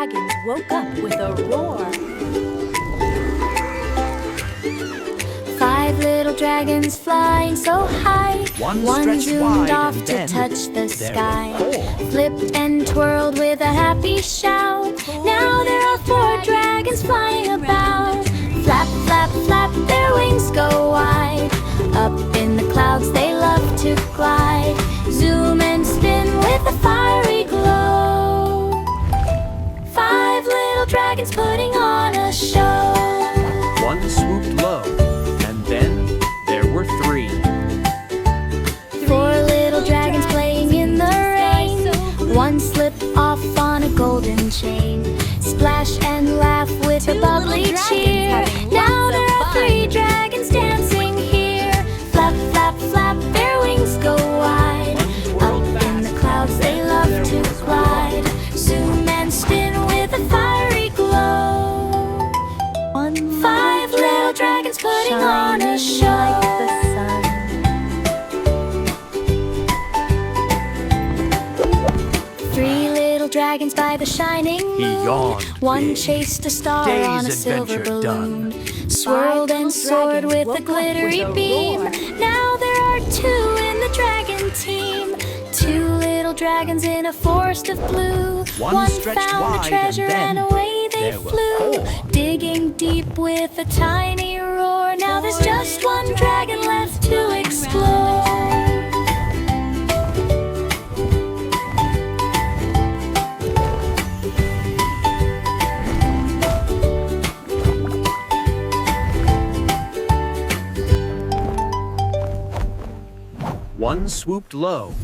dragons woke up with a roar. 5 little dragons flying so high. One zoomed off to touch the sky. Flipped and twirled with a happy shout. Now there are 4 dragons flying about. Flap, flap, flap, their wings go wide. Up in the clouds they love to glide. Zoom and spin with a fiery glow. 5 little dragons putting on a show. One swooped low, and then there were 3. 4 little dragons playing in the rain. One slipped off on a golden chain. Splash and laugh with a bubbly cheer. Now there are 3 dragons dancing here. Flap, flap, flap, their wings go wide. Up in the clouds they love to glide. Zoom and spin with a fiery glow. 5 little dragons putting on a show. Like the sun. 3 little dragons by the shining He moon. yawned One big. chased a star Day's on a silver adventure balloon. done. Swirled and soared with a dragons woke up glittery with a beam. roar. Now there are 2 in the dragon team. 2 little dragons in a forest of blue. One stretched found wide, the treasure and then away they there were flew. 4. Digging deep with a tiny roar. Now there's just 1 dragon left to explore. One swooped low,